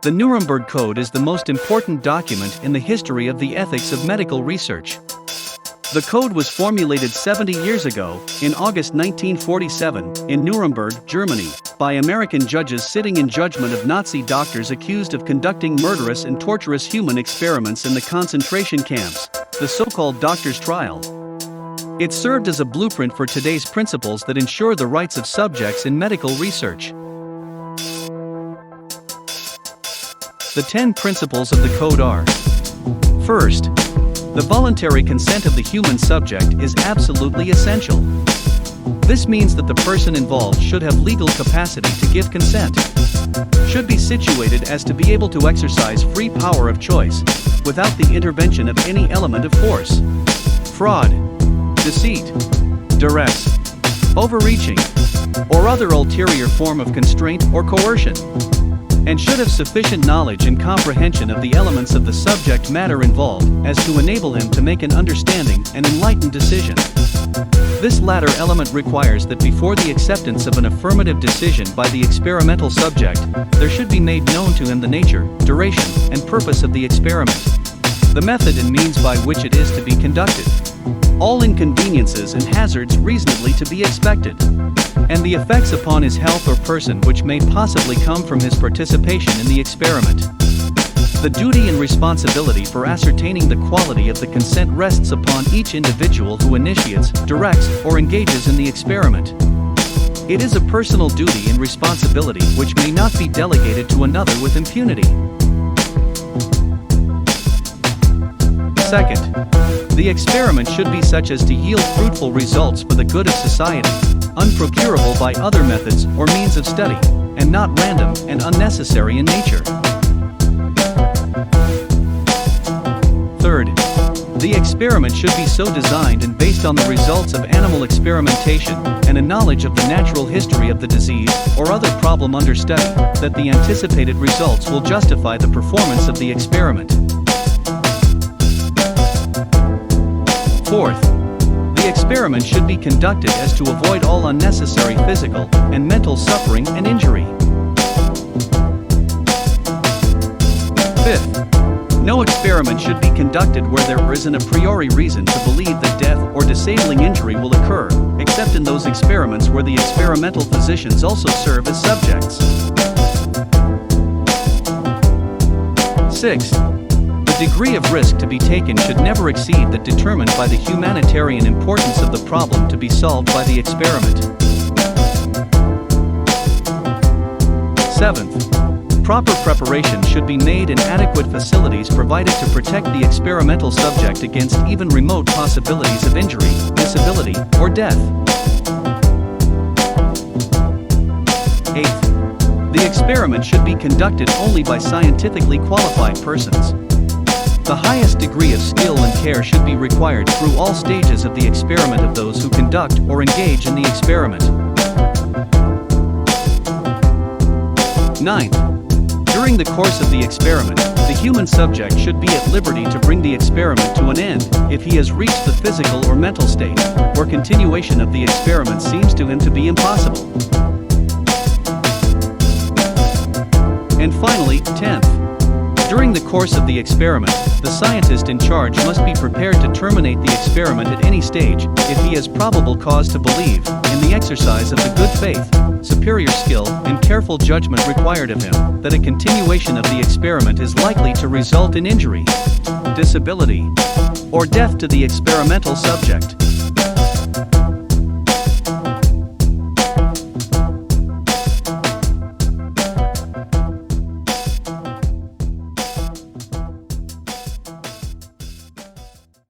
The Nuremberg Code is the most important document in the history of the ethics of medical research. The code was formulated 70 years ago, in August 1947, in Nuremberg, Germany, by American judges sitting in judgment of Nazi doctors accused of conducting murderous and torturous human experiments in the concentration camps, the so-called doctor's trial. It served as a blueprint for today's principles that ensure the rights of subjects in medical research. The 10 principles of the code are: First, the voluntary consent of the human subject is absolutely essential. This means that the person involved should have legal capacity to give consent, should be situated as to be able to exercise free power of choice, without the intervention of any element of force, fraud, deceit, duress, overreaching, or other ulterior form of constraint or coercion, and should have sufficient knowledge and comprehension of the elements of the subject matter involved as to enable him to make an understanding and enlightened decision. This latter element requires that before the acceptance of an affirmative decision by the experimental subject, there should be made known to him the nature, duration, and purpose of the experiment, the method and means by which it is to be conducted, all inconveniences and hazards reasonably to be expected, and the effects upon his health or person which may possibly come from his participation in the experiment. The duty and responsibility for ascertaining the quality of the consent rests upon each individual who initiates, directs, or engages in the experiment. It is a personal duty and responsibility which may not be delegated to another with impunity. Second, the experiment should be such as to yield fruitful results for the good of society, unprocurable by other methods or means of study, and not random and unnecessary in nature. Third, the experiment should be so designed and based on the results of animal experimentation and a knowledge of the natural history of the disease or other problem under study, that the anticipated results will justify the performance of the experiment. Fourth, the experiment should be conducted as to avoid all unnecessary physical and mental suffering and injury. Fifth, no experiment should be conducted where there is an a priori reason to believe that death or disabling injury will occur, except in those experiments where the experimental physicians also serve as subjects. Sixth, the degree of risk to be taken should never exceed that determined by the humanitarian importance of the problem to be solved by the experiment. Seventh, proper preparation should be made and adequate facilities provided to protect the experimental subject against even remote possibilities of injury, disability, or death. Eighth, the experiment should be conducted only by scientifically qualified persons. The highest degree of skill and care should be required through all stages of the experiment of those who conduct or engage in the experiment. Ninth, during the course of the experiment, the human subject should be at liberty to bring the experiment to an end if he has reached the physical or mental state where continuation of the experiment seems to him to be impossible. And finally, 10th, during the course of the experiment, the scientist in charge must be prepared to terminate the experiment at any stage if he has probable cause to believe, in the exercise of the good faith, superior skill, and careful judgment required of him, that a continuation of the experiment is likely to result in injury, disability, or death to the experimental subject.